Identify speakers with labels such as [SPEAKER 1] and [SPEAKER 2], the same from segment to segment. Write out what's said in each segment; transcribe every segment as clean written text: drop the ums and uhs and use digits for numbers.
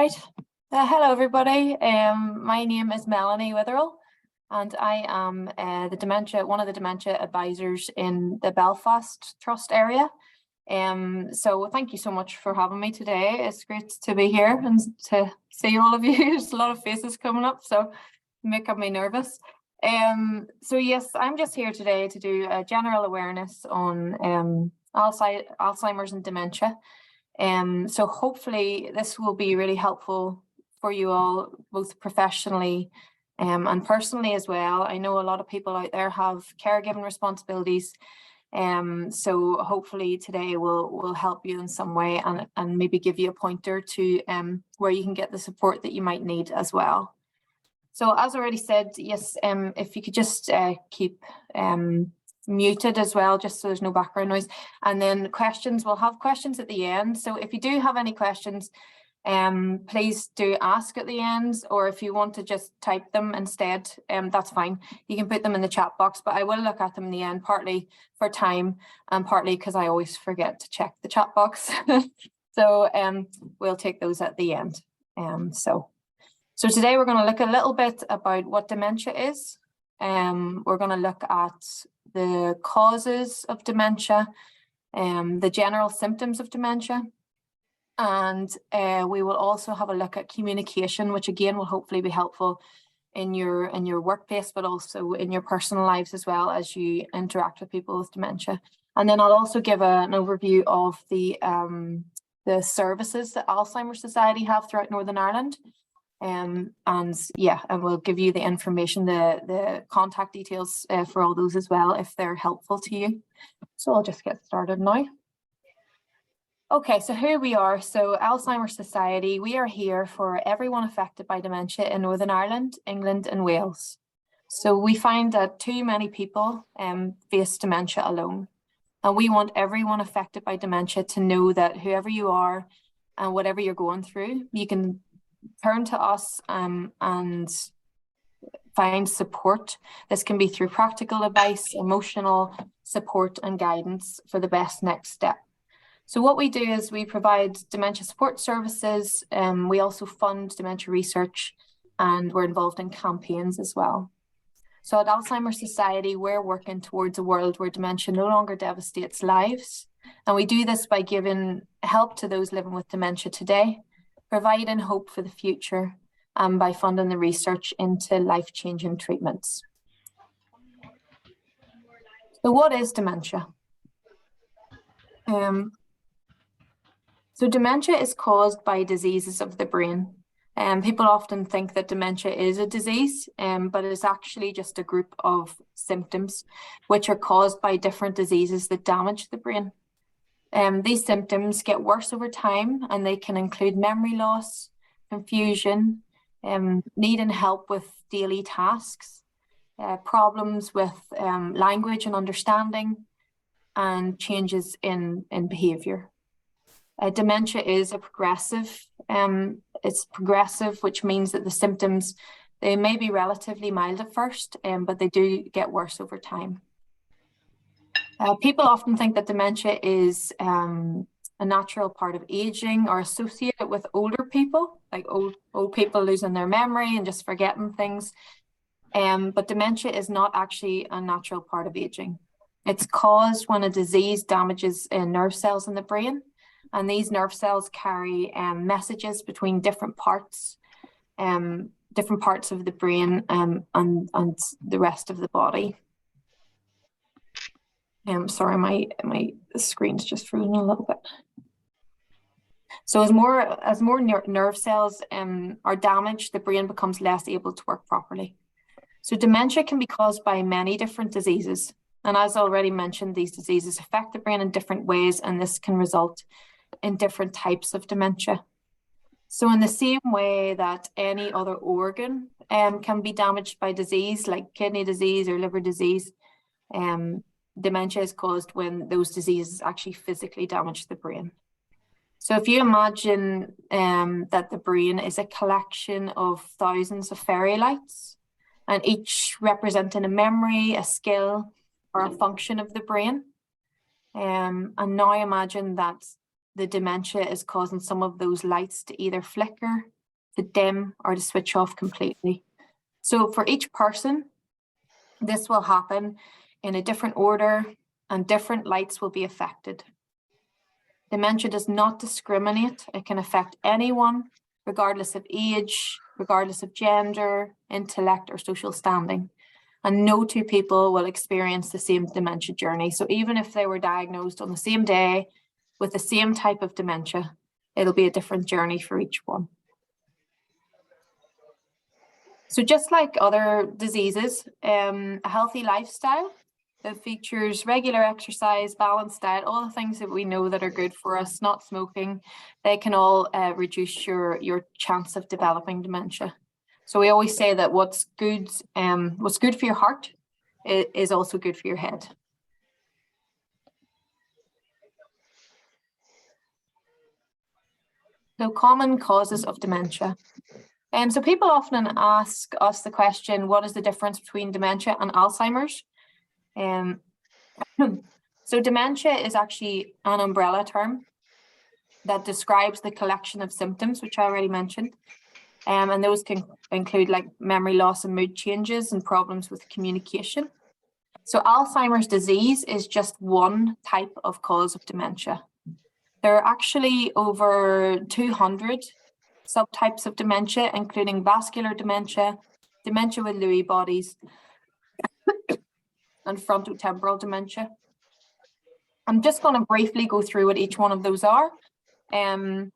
[SPEAKER 1] Right. Hello, everybody. My name is Melanie Witherell, and I am one of the dementia advisors in the Belfast Trust area. So thank you so much for having me today. It's great to be here and to see all of you. There's a lot of faces coming up, so making me nervous. So yes, I'm just here today to do a general awareness on Alzheimer's and dementia. So hopefully this will be really helpful for you all, both professionally and personally as well. I know a lot of people out there have caregiving responsibilities. So hopefully today will help you in some way and maybe give you a pointer to where you can get the support that you might need as well. So as already said, yes, if you could just keep muted as well, just so there's no background noise. And then questions, we'll have questions at the end. So if you do have any questions, please do ask at the end, or if you want to just type them instead, that's fine. You can put them in the chat box, but I will look at them in the end, partly for time and partly because I always forget to check the chat box. So we'll take those at the end. So today we're going to look a little bit about what dementia is. We're going to look at the causes of dementia, the general symptoms of dementia, and we will also have a look at communication, which again will hopefully be helpful in your workplace, but also in your personal lives as well as you interact with people with dementia. And then I'll also give an overview of the services that Alzheimer Society have throughout Northern Ireland. And we'll give you the information, the contact details for all those as well, if they're helpful to you. So I'll just get started now. Okay, so here we are. So Alzheimer Society, we are here for everyone affected by dementia in Northern Ireland, England and Wales. So we find that too many people face dementia alone. And we want everyone affected by dementia to know that whoever you are and whatever you're going through, you can turn to us and find support. This can be through practical advice, emotional support and guidance for the best next step. So what we do is we provide dementia support services. We also fund dementia research, and we're involved in campaigns as well. So at Alzheimer Society, we're working towards a world where dementia no longer devastates lives. And we do this by giving help to those living with dementia today, providing hope for the future, and by funding the research into life-changing treatments. So what is dementia? So dementia is caused by diseases of the brain. People often think that dementia is a disease, but it's actually just a group of symptoms which are caused by different diseases that damage the brain. These symptoms get worse over time, and they can include memory loss, confusion, needing help with daily tasks, problems with language and understanding, and changes in behaviour. Dementia is a progressive. It's progressive, which means that the symptoms, they may be relatively mild at first, but they do get worse over time. People often think that dementia is a natural part of aging or associated with older people, like old people losing their memory and just forgetting things. But dementia is not actually a natural part of aging. It's caused when a disease damages nerve cells in the brain, and these nerve cells carry messages between different parts of the brain and the rest of the body. Sorry, my screen's just frozen a little bit. So as more nerve cells are damaged, the brain becomes less able to work properly. So dementia can be caused by many different diseases. And as already mentioned, these diseases affect the brain in different ways, and this can result in different types of dementia. So in the same way that any other organ can be damaged by disease, like kidney disease or liver disease, dementia is caused when those diseases actually physically damage the brain. So if you imagine that the brain is a collection of thousands of fairy lights, and each representing a memory, a skill, or a function of the brain. And now imagine that the dementia is causing some of those lights to either flicker, to dim, or to switch off completely. So for each person, this will happen in a different order and different lights will be affected. Dementia does not discriminate. It can affect anyone, regardless of age, regardless of gender, intellect, or social standing. And no two people will experience the same dementia journey. So even if they were diagnosed on the same day with the same type of dementia, it'll be a different journey for each one. So just like other diseases, a healthy lifestyle that features regular exercise, balanced diet, all the things that we know that are good for us, not smoking, they can all reduce your chance of developing dementia. So we always say that what's good for your heart is also good for your head. So common causes of dementia. So people often ask us the question, what is the difference between dementia and Alzheimer's? So dementia is actually an umbrella term that describes the collection of symptoms, which I already mentioned. And those can include like memory loss and mood changes and problems with communication. So Alzheimer's disease is just one type of cause of dementia. There are actually over 200 subtypes of dementia, including vascular dementia, dementia with Lewy bodies, and frontotemporal dementia. I'm just going to briefly go through what each one of those are, and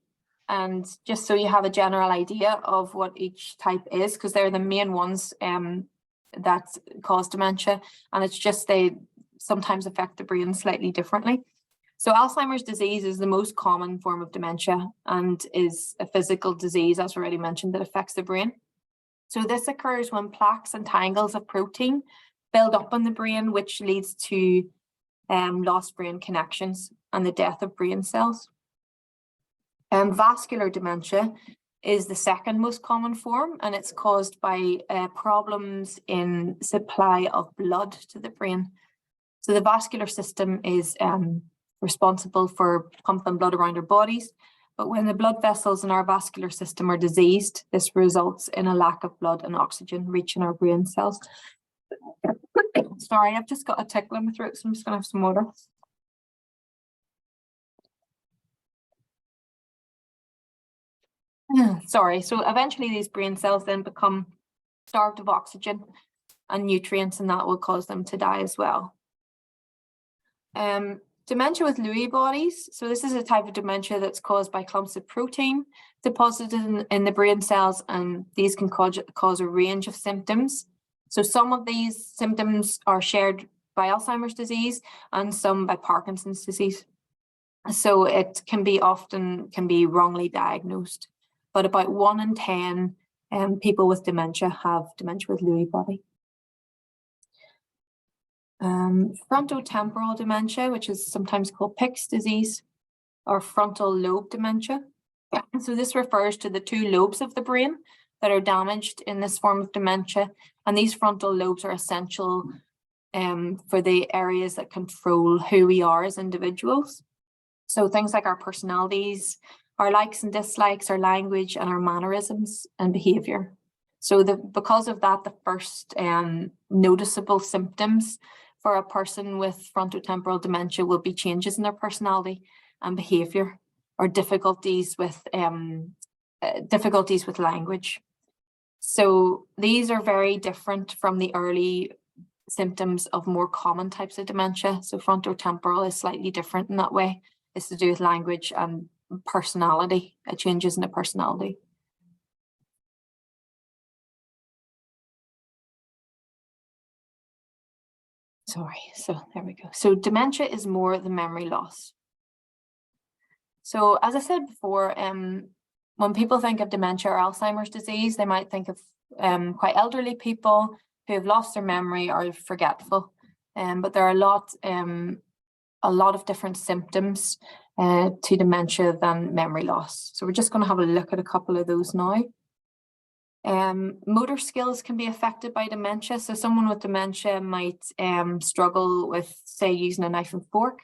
[SPEAKER 1] just so you have a general idea of what each type is, because they're the main ones that cause dementia, and it's just they sometimes affect the brain slightly differently. So Alzheimer's disease is the most common form of dementia and is a physical disease, as already mentioned, that affects the brain. So this occurs when plaques and tangles of protein build up in the brain, which leads to lost brain connections and the death of brain cells. Vascular dementia is the second most common form, and it's caused by problems in supply of blood to the brain. So the vascular system is responsible for pumping blood around our bodies, but when the blood vessels in our vascular system are diseased, this results in a lack of blood and oxygen reaching our brain cells. Sorry, I've just got a tickle in my throat, so I'm just going to have some water. Sorry, so eventually these brain cells then become starved of oxygen and nutrients, and that will cause them to die as well. Dementia with Lewy bodies. So this is a type of dementia that's caused by clumps of protein deposited in the brain cells, and these can cause a range of symptoms. So some of these symptoms are shared by Alzheimer's disease and some by Parkinson's disease. So it can be wrongly diagnosed, but about 1 in 10 people with dementia have dementia with Lewy body. Frontotemporal dementia, which is sometimes called Pick's disease, or frontal lobe dementia. So this refers to the 2 lobes of the brain that are damaged in this form of dementia, and these frontal lobes are essential for the areas that control who we are as individuals. So things like our personalities, our likes and dislikes, our language, and our mannerisms and behavior. So because of that, the first noticeable symptoms for a person with frontotemporal dementia will be changes in their personality and behavior, or difficulties with language. So these are very different from the early symptoms of more common types of dementia. So frontotemporal is slightly different in that way. It's to do with language and personality, changes in the personality. Sorry, so there we go. So dementia is more the memory loss. So as I said before, when people think of dementia or Alzheimer's disease, they might think of quite elderly people who have lost their memory or are forgetful. But there are a lot of different symptoms to dementia than memory loss. So we're just going to have a look at a couple of those now. Motor skills can be affected by dementia. So someone with dementia might struggle with, say, using a knife and fork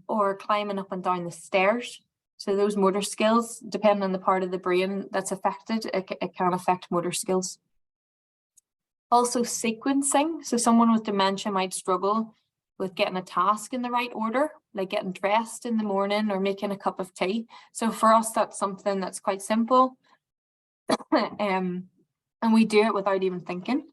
[SPEAKER 1] or climbing up and down the stairs. So those motor skills, depending on the part of the brain that's affected, it can affect motor skills. Also sequencing. So someone with dementia might struggle with getting a task in the right order, like getting dressed in the morning or making a cup of tea. So for us, that's something that's quite simple. And we do it without even thinking.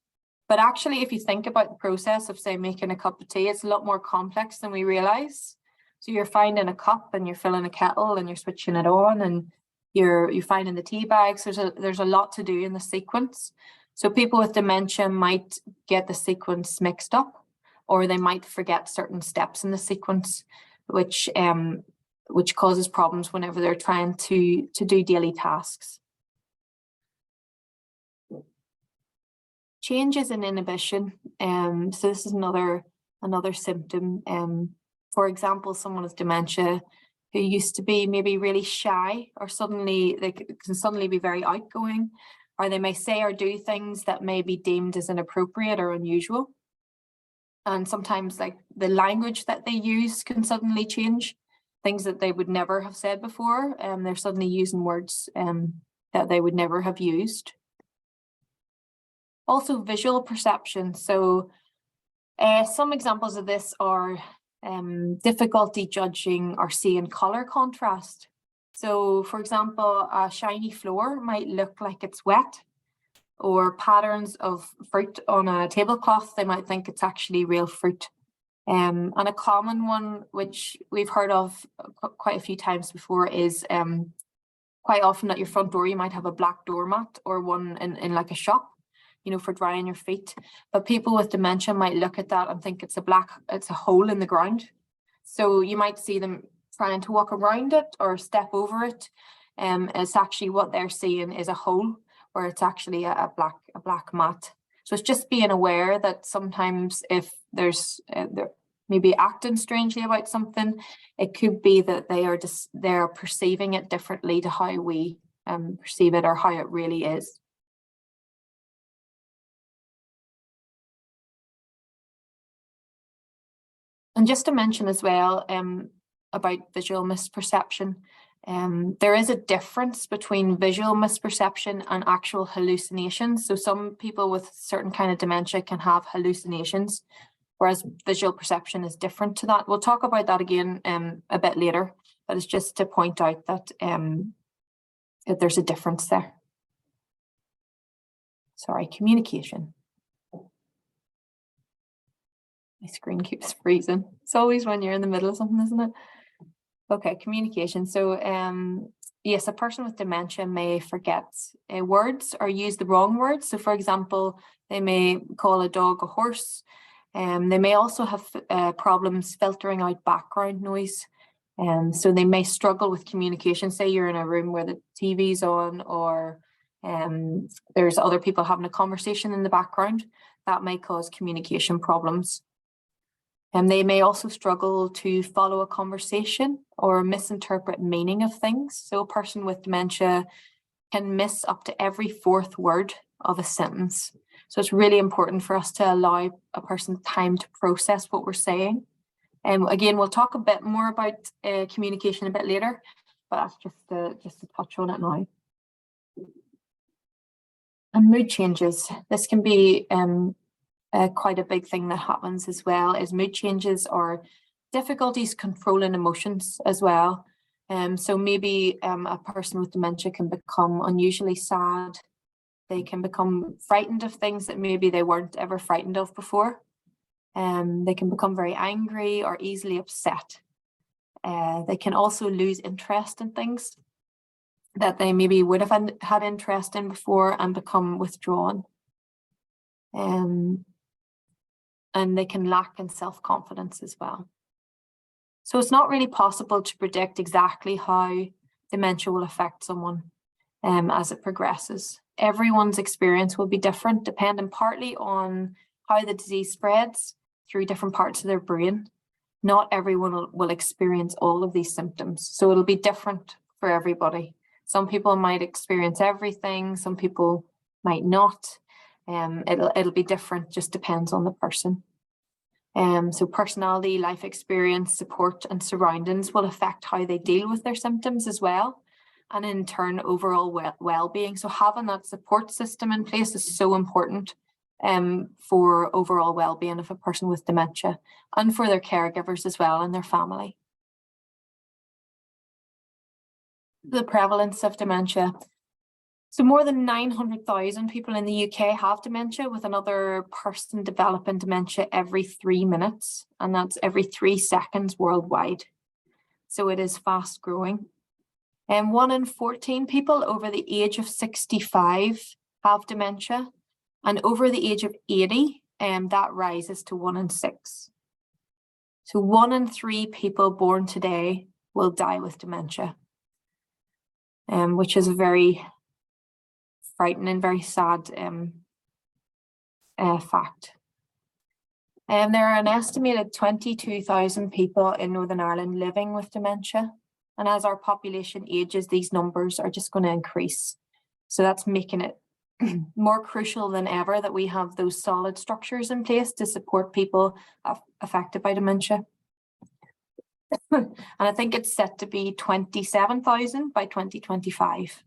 [SPEAKER 1] But actually, if you think about the process of, say, making a cup of tea, it's a lot more complex than we realize. So you're finding a cup and you're filling a kettle and you're switching it on and you're finding the tea bags. There's a lot to do in the sequence. So people with dementia might get the sequence mixed up, or they might forget certain steps in the sequence, which causes problems whenever they're trying to do daily tasks. Changes in inhibition. So this is another symptom. For example, someone with dementia who used to be maybe really shy, or they can suddenly be very outgoing, or they may say or do things that may be deemed as inappropriate or unusual. And sometimes, like, the language that they use can suddenly change, things that they would never have said before. They're suddenly using words that they would never have used. Also visual perception. So some examples of this are difficulty judging or seeing color contrast. So for example, a shiny floor might look like it's wet, or patterns of fruit on a tablecloth, they might think it's actually real fruit. And a common one, which we've heard of quite a few times before, is quite often at your front door, you might have a black doormat, or one in like a shop, for drying your feet. But people with dementia might look at that and think it's a hole in the ground. So you might see them trying to walk around it or step over it. It's actually, what they're seeing is a hole, where it's actually a black mat. So it's just being aware that sometimes if they're maybe acting strangely about something, it could be that they're perceiving it differently to how we perceive it, or how it really is. And just to mention as well about visual misperception, there is a difference between visual misperception and actual hallucinations. So some people with certain kind of dementia can have hallucinations, whereas visual perception is different to that. We'll talk about that again a bit later, but it's just to point out that there's a difference there. Sorry, communication. My screen keeps freezing. It's always when you're in the middle of something, isn't it? Okay, communication. So yes, a person with dementia may forget words or use the wrong words. So for example, they may call a dog a horse. They may also have problems filtering out background noise. So they may struggle with communication. Say you're in a room where the TV's on, or there's other people having a conversation in the background. That may cause communication problems. And they may also struggle to follow a conversation or misinterpret meaning of things. So a person with dementia can miss up to every fourth word of a sentence. So it's really important for us to allow a person time to process what we're saying. Again, we'll talk a bit more about communication a bit later, but that's just to touch on it now. And mood changes. This can be quite a big thing that happens as well, is mood changes or difficulties controlling emotions as well. So maybe a person with dementia can become unusually sad. They can become frightened of things that maybe they weren't ever frightened of before. They can become very angry or easily upset. They can also lose interest in things that they maybe would have had interest in before and become withdrawn. And they can lack in self-confidence as well. So it's not really possible to predict exactly how dementia will affect someone as it progresses. Everyone's experience will be different, depending partly on how the disease spreads through different parts of their brain. Not everyone will experience all of these symptoms, so it'll be different for everybody. Some people might experience everything, some people might not. It'll be different, just depends on the person. So personality, life experience, support and surroundings will affect how they deal with their symptoms as well, and in turn overall well-being. So having that support system in place is so important for overall well-being of a person with dementia, and for their caregivers as well and their family. The prevalence of dementia. So more than 900,000 people in the UK have dementia, with another person developing dementia every 3 minutes, and that's every 3 seconds worldwide. So it is fast growing. And 1 in 14 people over the age of 65 have dementia, and over the age of 80, that rises to 1 in 6. So 1 in 3 people born today will die with dementia, which is a very frightening, very sad fact. There are an estimated 22,000 people in Northern Ireland living with dementia, and as our population ages, these numbers are just going to increase. So that's making it more crucial than ever that we have those solid structures in place to support people affected by dementia. And I think it's set to be 27,000 by 2025.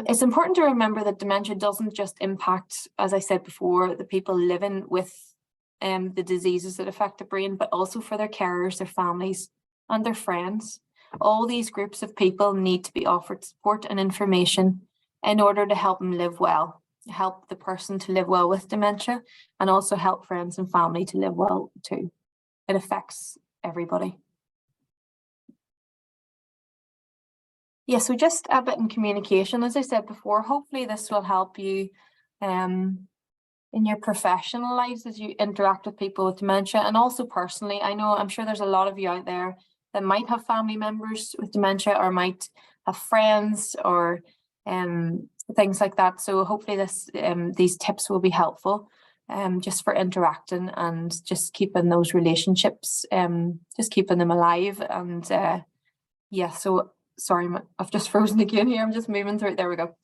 [SPEAKER 1] It's important to remember that dementia doesn't just impact, as I said before, the people living with the diseases that affect the brain, but also for their carers, their families, and their friends. All these groups of people need to be offered support and information in order to help them live well, help the person to live well with dementia, and also help friends and family to live well too. It affects everybody. Yeah, so just a bit in communication, as I said before, hopefully this will help you in your professional lives as you interact with people with dementia, and also personally. I'm sure there's a lot of you out there that might have family members with dementia, or might have friends, or things like that. So hopefully these tips will be helpful just for interacting and just keeping those relationships, just keeping them alive. And yeah, so sorry, I've just frozen again here. I'm just moving through it. There we go.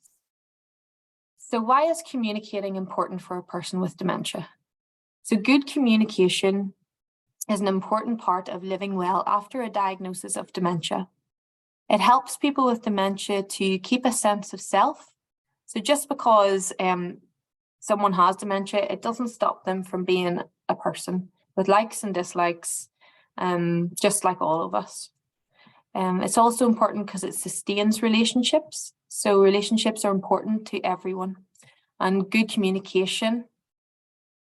[SPEAKER 1] So why is communicating important for a person with dementia? So good communication is an important part of living well after a diagnosis of dementia. It helps people with dementia to keep a sense of self. So just because someone has dementia, it doesn't stop them from being a person with likes and dislikes, just like all of us. It's also important because it sustains relationships. So relationships are important to everyone, and good communication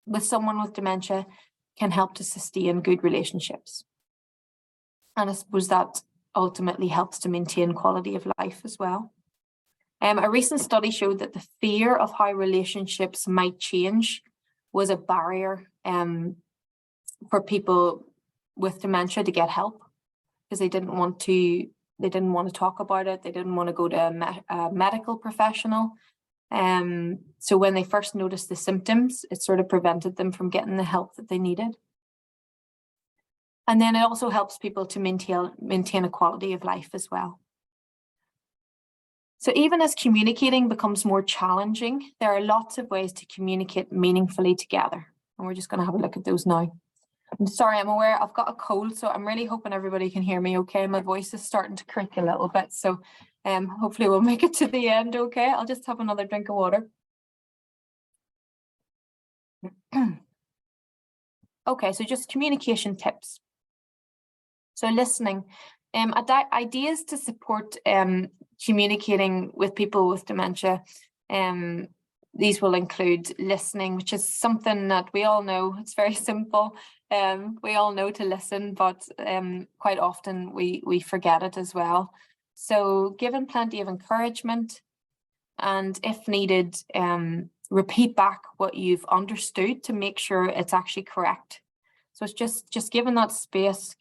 [SPEAKER 1] with someone with dementia can help to sustain good relationships. And I suppose that ultimately helps to maintain quality of life as well. A recent study showed that the fear of how relationships might change was a barrier for people with dementia to get help, because they didn't want to talk about it. They didn't want to go to a medical professional. So when they first noticed the symptoms, it sort of prevented them from getting the help that they needed. And then it also helps people to maintain a quality of life as well. So even as communicating becomes more challenging, there are lots of ways to communicate meaningfully together. And we're just going to have a look at those now. I'm sorry, I'm aware I've got a cold, so I'm really hoping everybody can hear me okay. My voice is starting to creak a little bit, so hopefully we'll make it to the end okay. I'll just have another drink of water. Okay, so just communication tips. So listening. Ideas to support communicating with people with dementia. These will include listening, which is something that we all know. It's very simple. We all know to listen, but quite often we forget it as well. So giving plenty of encouragement, and if needed, repeat back what you've understood to make sure it's actually correct. So it's just giving that space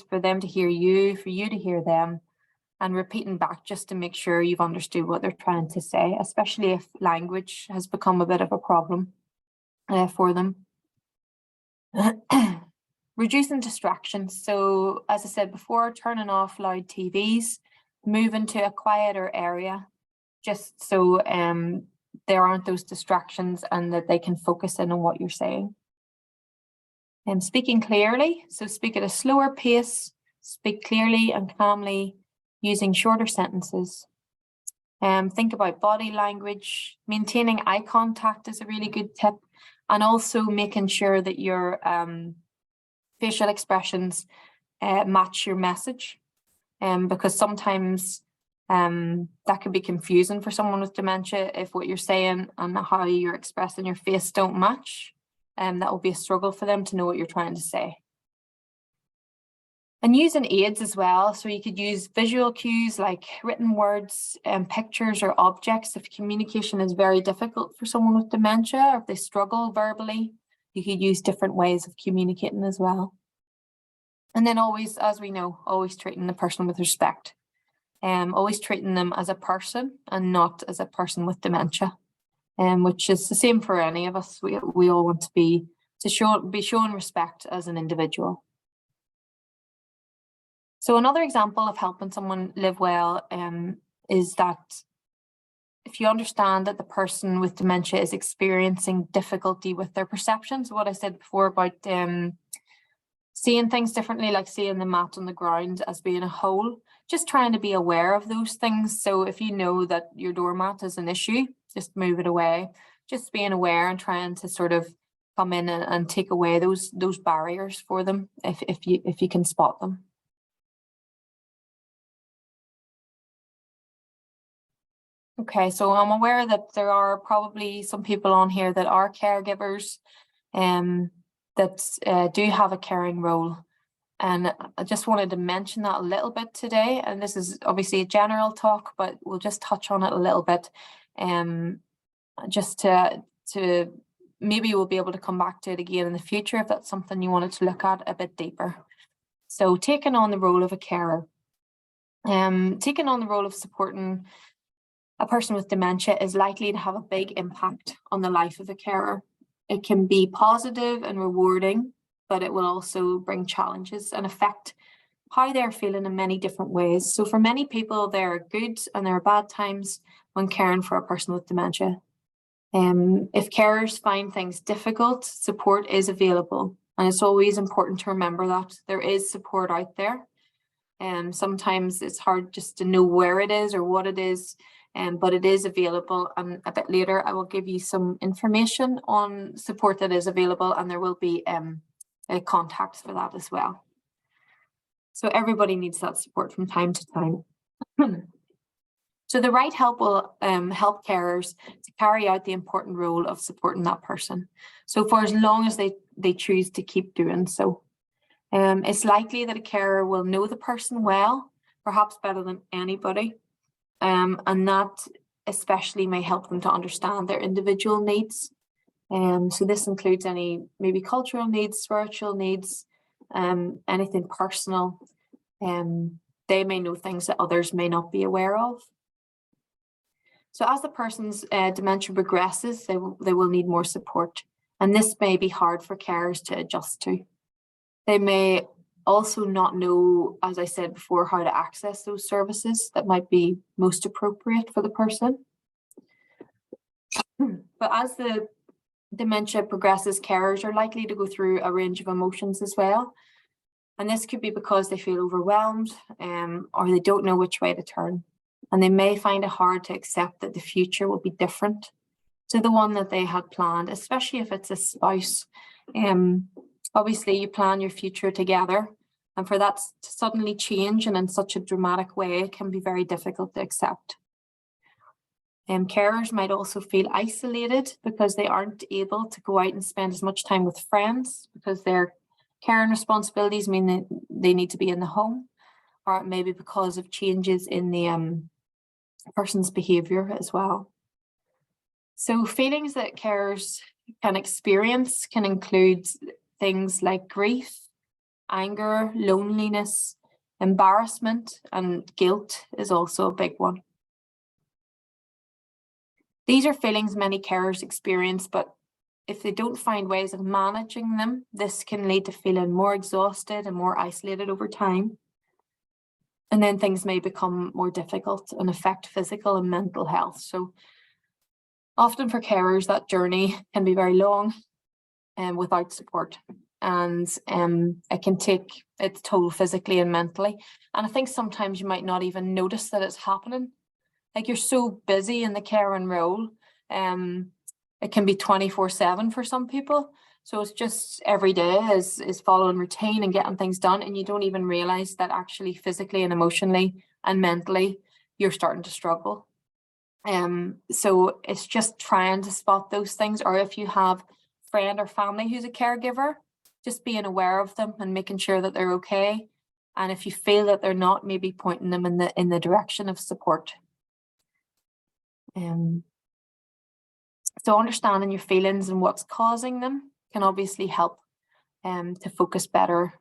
[SPEAKER 1] for them to hear you, for you to hear them, and repeating back just to make sure you've understood what they're trying to say, especially if language has become a bit of a problem for them. Reducing distractions. So as I said before, turning off loud TVs, moving to a quieter area, just so there aren't those distractions and that they can focus in on what you're saying. And speaking clearly, so speak at a slower pace, speak clearly and calmly, using shorter sentences. Think about body language. Maintaining eye contact is a really good tip, and also making sure that your facial expressions match your message, because sometimes that can be confusing for someone with dementia if what you're saying and how you're expressing your face don't match. That will be a struggle for them to know what you're trying to say. And using aids as well. So you could use visual cues like written words and pictures or objects. If communication is very difficult for someone with dementia, or if they struggle verbally, you could use different ways of communicating as well. And then always, as we know, always treating the person with respect. Always treating them as a person and not as a person with dementia. Which is the same for any of us. We all want to be shown respect as an individual. So another example of helping someone live well is that if you understand that the person with dementia is experiencing difficulty with their perceptions, what I said before about seeing things differently, like seeing the mat on the ground as being a hole, just trying to be aware of those things. So if you know that your doormat is an issue, just move it away. Just being aware and trying to sort of come in and take away those barriers for them if you can spot them. Okay, so I'm aware that there are probably some people on here that are caregivers that do have a caring role. And I just wanted to mention that a little bit today. And this is obviously a general talk, but we'll just touch on it a little bit. Just to maybe we'll be able to come back to it again in the future if that's something you wanted to look at a bit deeper. So taking on the role of a carer. Taking on the role of supporting a person with dementia is likely to have a big impact on the life of a carer. It can be positive and rewarding, but it will also bring challenges and affect how they're feeling in many different ways. So for many people, there are good and there are bad times when caring for a person with dementia. If carers find things difficult, support is available. And it's always important to remember that there is support out there. Sometimes it's hard just to know where it is or what it is, but it is available. And a bit later, I will give you some information on support that is available, and there will be contacts for that as well. So everybody needs that support from time to time. So the right help will help carers to carry out the important role of supporting that person. So for as long as they choose to keep doing so. It's likely that a carer will know the person well, perhaps better than anybody. And that especially may help them to understand their individual needs. So this includes any maybe cultural needs, spiritual needs, anything personal. They may know things that others may not be aware of. So as the person's dementia progresses, they will need more support. And this may be hard for carers to adjust to. They may also not know, as I said before, how to access those services that might be most appropriate for the person. But as the dementia progresses, carers are likely to go through a range of emotions as well. And this could be because they feel overwhelmed or they don't know which way to turn. And they may find it hard to accept that the future will be different to the one that they had planned, especially if it's a spouse. Obviously, you plan your future together, and for that to suddenly change and in such a dramatic way, it can be very difficult to accept. Carers might also feel isolated because they aren't able to go out and spend as much time with friends because their caring responsibilities mean that they need to be in the home, or maybe because of changes in the person's behaviour as well. So feelings that carers can experience can include things like grief, anger, loneliness, embarrassment, and guilt is also a big one. These are feelings many carers experience, but if they don't find ways of managing them, this can lead to feeling more exhausted and more isolated over time. And then things may become more difficult and affect physical and mental health. So Often for carers, that journey can be very long and without support, and it can take its toll physically and mentally. And I think sometimes you might not even notice that it's happening. Like, you're so busy in the caring role, it can be 24/7 for some people. So it's just every day is following routine and getting things done, and you don't even realize that actually physically and emotionally and mentally you're starting to struggle. So it's just trying to spot those things, or if you have friend or family who's a caregiver, just being aware of them and making sure that they're okay. And if you feel that they're not, maybe pointing them in the direction of support. So understanding your feelings and what's causing them can obviously help to focus better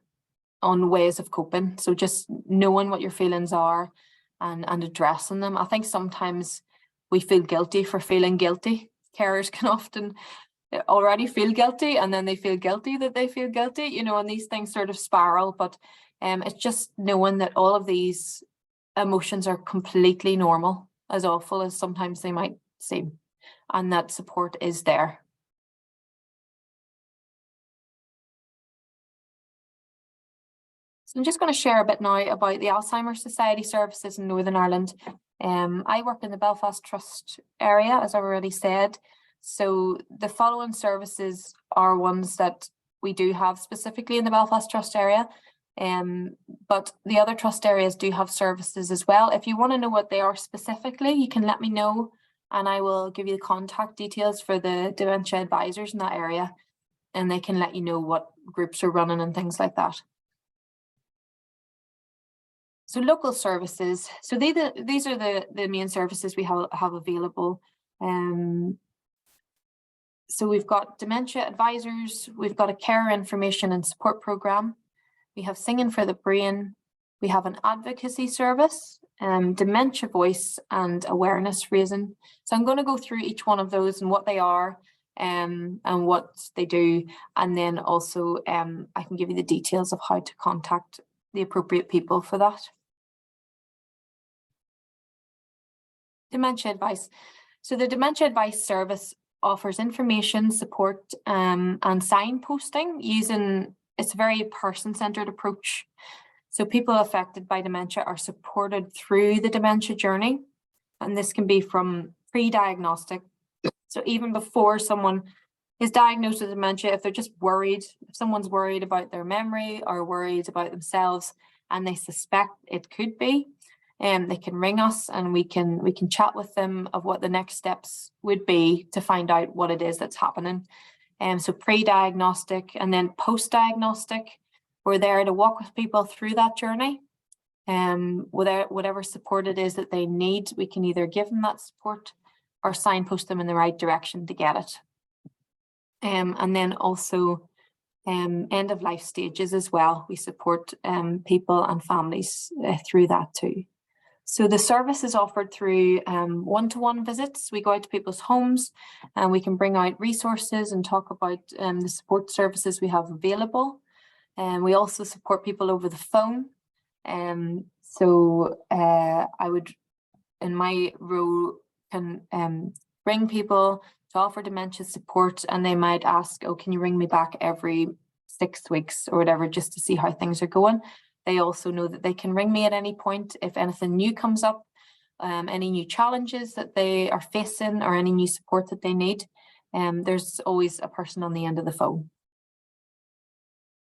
[SPEAKER 1] on ways of coping. So just knowing what your feelings are and addressing them. I think sometimes we feel guilty for feeling guilty. Carers can often already feel guilty, and then they feel guilty that they feel guilty, you know, and these things sort of spiral. But it's just knowing that all of these emotions are completely normal, as awful as sometimes they might seem, and that support is there. So I'm just going to share a bit now about the Alzheimer Society services in Northern Ireland. I work in the Belfast Trust area, as I already said. So the following services are ones that we do have specifically in the Belfast Trust area. But the other trust areas do have services as well. If you want to know what they are specifically, you can let me know, and I will give you the contact details for the dementia advisors in that area, and they can let you know what groups are running and things like that. So local services, so these are the main services we have available. So we've got dementia advisors, we've got a care information and support programme, we have Singing for the Brain, we have an advocacy service, dementia voice, and awareness raising. So I'm going to go through each one of those and what they are, and what they do, and then also I can give you the details of how to contact the appropriate people for that. Dementia advice. So the dementia advice service offers information, support, and signposting using, it's a very person-centered approach. So people affected by dementia are supported through the dementia journey, and this can be from pre-diagnostic. So even before someone is diagnosed with dementia, if they're just worried, if someone's worried about their memory or worried about themselves and they suspect it could be, they can ring us and we can chat with them of what the next steps would be to find out what it is that's happening. So pre-diagnostic and then post-diagnostic, we're there to walk with people through that journey. Whatever support it is that they need, we can either give them that support or signpost them in the right direction to get it. And then also end of life stages as well. We support people and families through that too. So the service is offered through one-to-one visits. We go out to people's homes and we can bring out resources and talk about the support services we have available. And we also support people over the phone. So I would, in my role, can ring people to offer dementia support, and they might ask, oh, can you ring me back every 6 weeks or whatever, just to see how things are going. They also know that they can ring me at any point if anything new comes up, any new challenges that they are facing or any new support that they need. There's always a person on the end of the phone.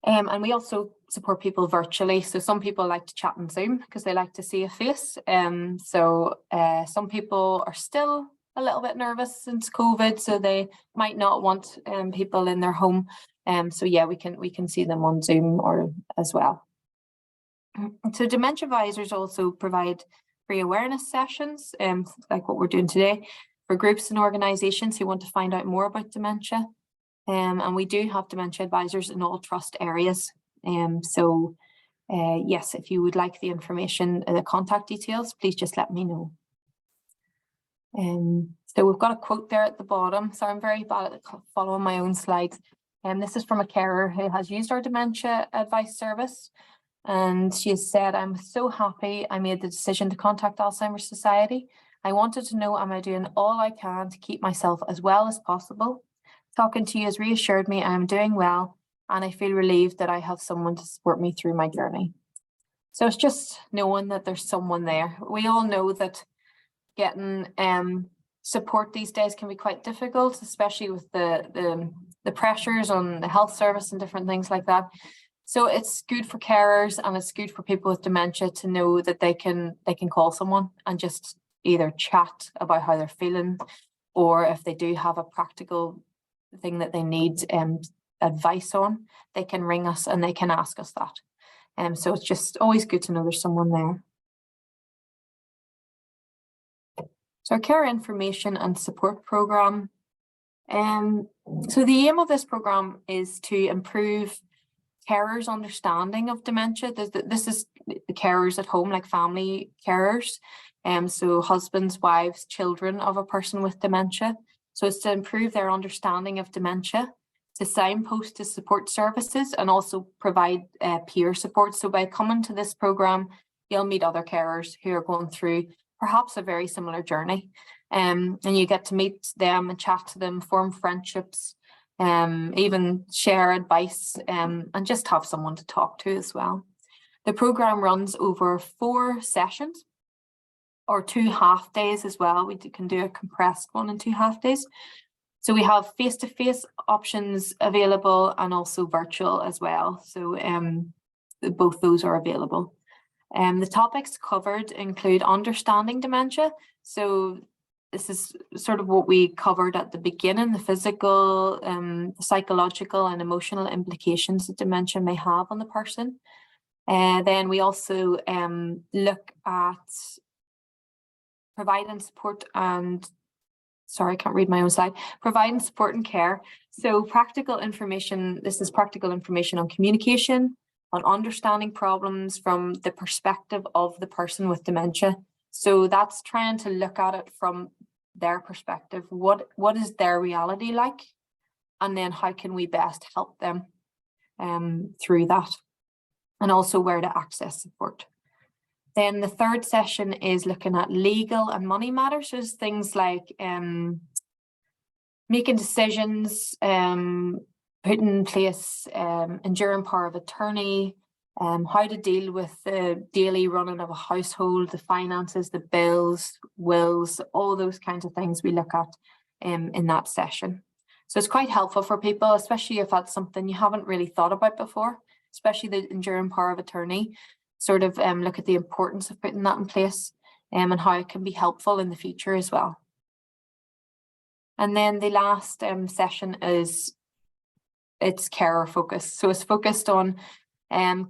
[SPEAKER 1] And we also support people virtually. So some people like to chat on Zoom because they like to see a face. So some people are still a little bit nervous since COVID, so they might not want people in their home. So yeah, we can see them on Zoom or as well. So dementia advisors also provide free awareness sessions, like what we're doing today, for groups and organisations who want to find out more about dementia. And we do have dementia advisors in all trust areas. So yes, if you would like the information, the contact details, please just let me know. So we've got a quote there at the bottom. So I'm very bad at following my own slides. This is from a carer who has used our dementia advice service. And she has said, I'm so happy I made the decision to contact Alzheimer's Society. I wanted to know, am I doing all I can to keep myself as well as possible? Talking to you has reassured me I am doing well, and I feel relieved that I have someone to support me through my journey. So it's just knowing that there's someone there. We all know that getting support these days can be quite difficult, especially with the pressures on the health service and different things like that. So it's good for carers and it's good for people with dementia to know that they can call someone and just either chat about how they're feeling, or if they do have a practical thing that they need advice on, they can ring us and they can ask us that. So it's just always good to know there's someone there. So our care information and support program. So the aim of this program is to improve carers' understanding of dementia. This is the carers at home, like family carers. So husbands, wives, children of a person with dementia. So it's to improve their understanding of dementia, to signpost to support services, and also provide peer support. So by coming to this program, you'll meet other carers who are going through perhaps a very similar journey. And you get to meet them and chat to them, form friendships, even share advice, and just have someone to talk to as well. The program runs over 4 sessions or 2 half days as well. We can do a compressed one and 2 half days. So we have face-to-face options available and also virtual as well. So both those are available. The topics covered include understanding dementia. So this is sort of what we covered at the beginning, the physical, psychological and emotional implications that dementia may have on the person. Then we also look at providing support and, sorry, I can't read my own slide, providing support and care. So practical information, this is practical information on communication, on understanding problems from the perspective of the person with dementia. So that's trying to look at it from their perspective. What is their reality like? And then how can we best help them through that? And also where to access support. Then the third session is looking at legal and money matters. So things like making decisions, putting in place enduring power of attorney, how to deal with the daily running of a household, the finances, the bills, wills, all those kinds of things we look at in that session. So it's quite helpful for people, especially if that's something you haven't really thought about before, especially the enduring power of attorney. Sort of look at the importance of putting that in place and how it can be helpful in the future as well. And then the last session is, it's carer focused. So it's focused on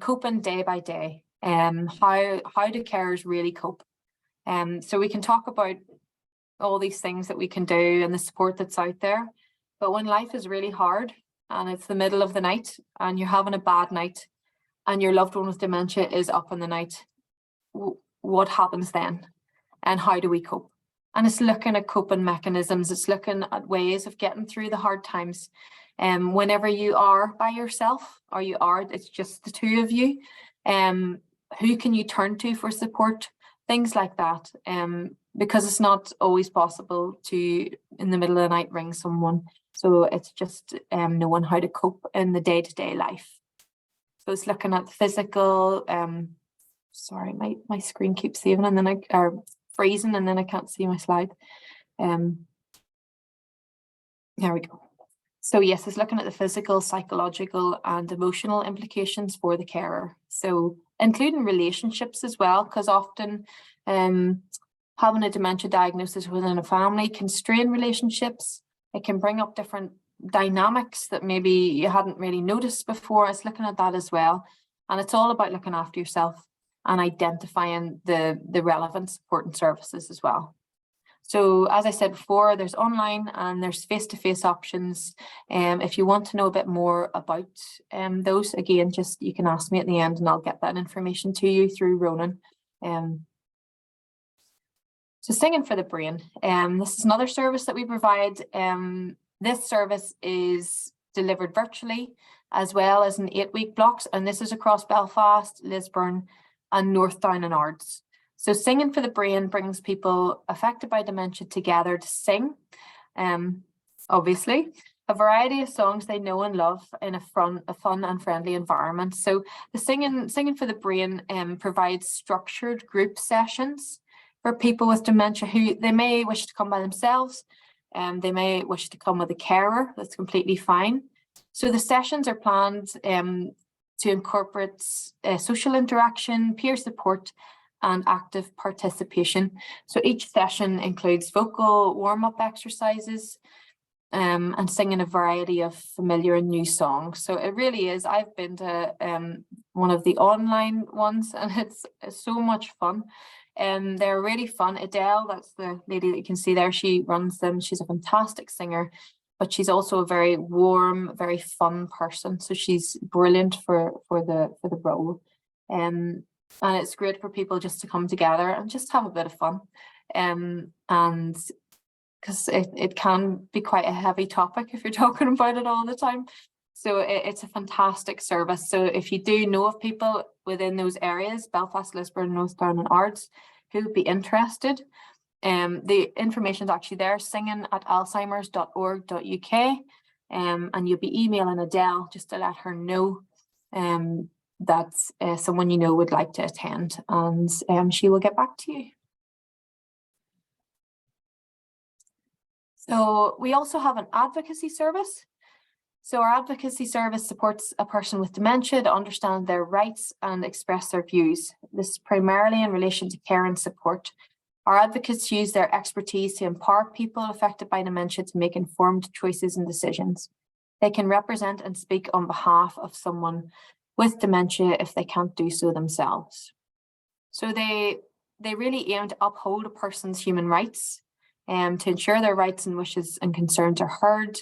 [SPEAKER 1] coping day by day. How do carers really cope? So we can talk about all these things that we can do and the support that's out there. But when life is really hard and it's the middle of the night and you're having a bad night and your loved one with dementia is up in the night, what happens then? And how do we cope? And it's looking at coping mechanisms. It's looking at ways of getting through the hard times. Whenever you are by yourself, or it's just the two of you, who can you turn to for support? Things like that. Because it's not always possible to, in the middle of the night, ring someone. So it's just knowing how to cope in the day-to-day life. So it's looking at physical, sorry, my screen keeps saving and then freezing and then I can't see my slide. There we go. So yes, it's looking at the physical, psychological and emotional implications for the carer. So including relationships as well, because often having a dementia diagnosis within a family can strain relationships. It can bring up different dynamics that maybe you hadn't really noticed before. It's looking at that as well. And it's all about looking after yourself and identifying the relevant support and services as well. So as I said before, there's online and there's face-to-face options. If you want to know a bit more about those, again, just you can ask me at the end and I'll get that information to you through Ronan. So Singing for the Brain. This is another service that we provide. This service is delivered virtually as well as in 8-week blocks, and this is across Belfast, Lisburn and North Down and Ards. So Singing for the Brain brings people affected by dementia together to sing, obviously, a variety of songs they know and love in a fun and friendly environment. So the Singing for the Brain provides structured group sessions for people with dementia who they may wish to come by themselves, and they may wish to come with a carer. That's completely fine. So the sessions are planned to incorporate social interaction, peer support, and active participation. So each session includes vocal warm-up exercises and singing a variety of familiar and new songs. So it really is. I've been to one of the online ones, and it's so much fun. They're really fun. Adele, that's the lady that you can see there, she runs them. She's a fantastic singer, but she's also a very warm, very fun person. So she's brilliant for the role. And it's great for people just to come together and just have a bit of fun. And because it can be quite a heavy topic if you're talking about it all the time. So it's a fantastic service. So if you do know of people within those areas, Belfast, Lisburn, Northdown and Ards, who would be interested, the information is actually there, singing@alzheimers.org.uk, and you'll be emailing Adele just to let her know that someone you know would like to attend, and she will get back to you. So we also have an advocacy service. So our advocacy service supports a person with dementia to understand their rights and express their views. This is primarily in relation to care and support. Our advocates use their expertise to empower people affected by dementia to make informed choices and decisions. They can represent and speak on behalf of someone with dementia if they can't do so themselves. So they really aim to uphold a person's human rights, to ensure their rights and wishes and concerns are heard,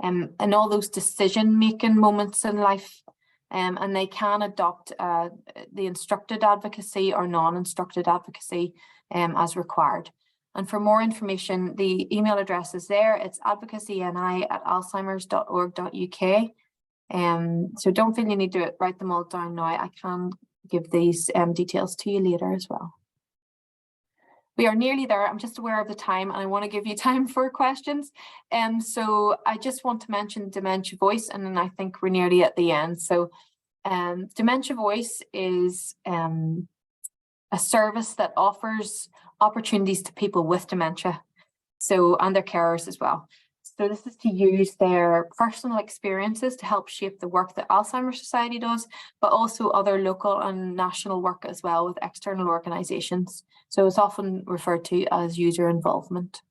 [SPEAKER 1] and all those decision-making moments in life, and they can adopt the instructed advocacy or non-instructed advocacy as required. And for more information, the email address is there. It's advocacyni@alzheimers.org.uk. So don't feel you need to write them all down now. I can give these details to you later as well. We are nearly there. I'm just aware of the time and I want to give you time for questions. So I just want to mention Dementia Voice, and then I think we're nearly at the end. So Dementia Voice is a service that offers opportunities to people with dementia, and their carers as well. So this is to use their personal experiences to help shape the work that Alzheimer's Society does, but also other local and national work as well with external organisations. So it's often referred to as user involvement.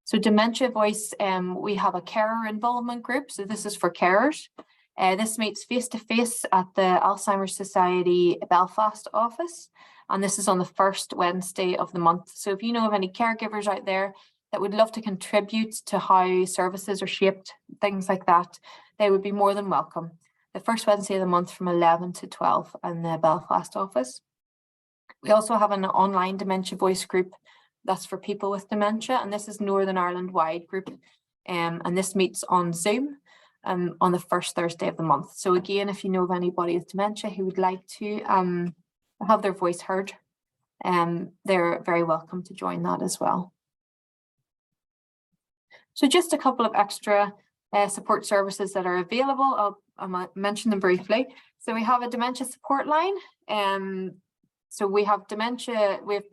[SPEAKER 1] So Dementia Voice, we have a carer involvement group. So this is for carers. This meets face-to-face at the Alzheimer's Society Belfast office. And this is on the first Wednesday of the month. So if you know of any caregivers out there that would love to contribute to how services are shaped, things like that, they would be more than welcome. The first Wednesday of the month from 11 to 12 in the Belfast office. We also have an online Dementia Voice group that's for people with dementia, and this is Northern Ireland wide group, and this meets on Zoom on the first Thursday of the month. So again, if you know of anybody with dementia who would like to have their voice heard, they're very welcome to join that as well. So just a couple of extra support services that are available. I'll mention them briefly. So we have a dementia support line. So we have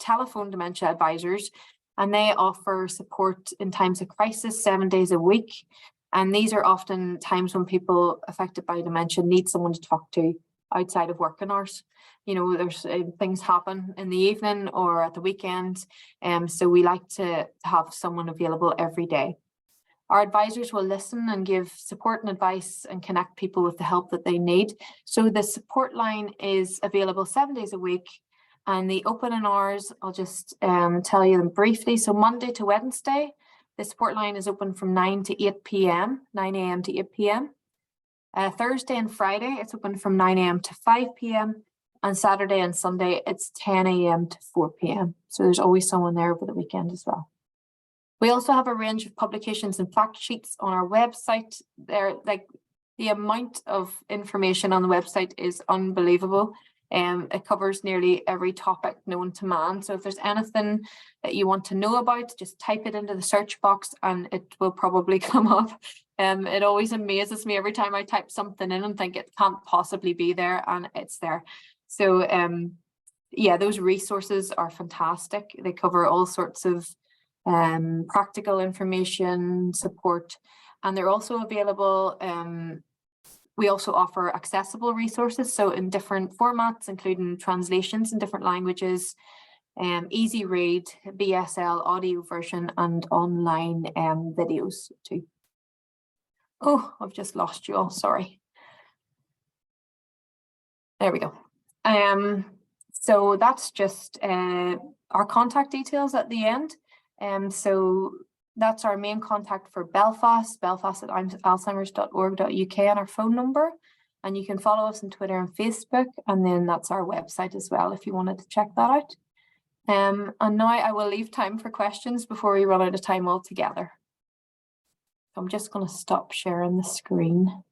[SPEAKER 1] telephone dementia advisors, and they offer support in times of crisis 7 days a week. And these are often times when people affected by dementia need someone to talk to outside of working hours. You know, there's things happen in the evening or at the weekend. So we like to have someone available every day. Our advisors will listen and give support and advice and connect people with the help that they need. So the support line is available 7 days a week, and the opening hours, I'll just tell you them briefly. So Monday to Wednesday, the support line is open from 9 to 8 p.m, 9 a.m. to 8 p.m. Thursday and Friday, it's open from 9 a.m. to 5 p.m. And Saturday and Sunday, it's 10 a.m. to 4 p.m. So there's always someone there over the weekend as well. We also have a range of publications and fact sheets on our website. The amount of information on the website is unbelievable. It covers nearly every topic known to man. So if there's anything that you want to know about, just type it into the search box and it will probably come up. It always amazes me every time I type something in and think it can't possibly be there, and it's there. So yeah, those resources are fantastic. They cover all sorts of practical information, support, and they're also available. We also offer accessible resources, so in different formats, including translations in different languages, easy read, BSL audio version, and online videos too. Oh, I've just lost you all, sorry. There we go. So that's just our contact details at the end. So that's our main contact for Belfast at alzheimers.org.uk, and our phone number. And you can follow us on Twitter and Facebook, and then that's our website as well if you wanted to check that out. And now I will leave time for questions before we run out of time altogether. I'm just going to stop sharing the screen.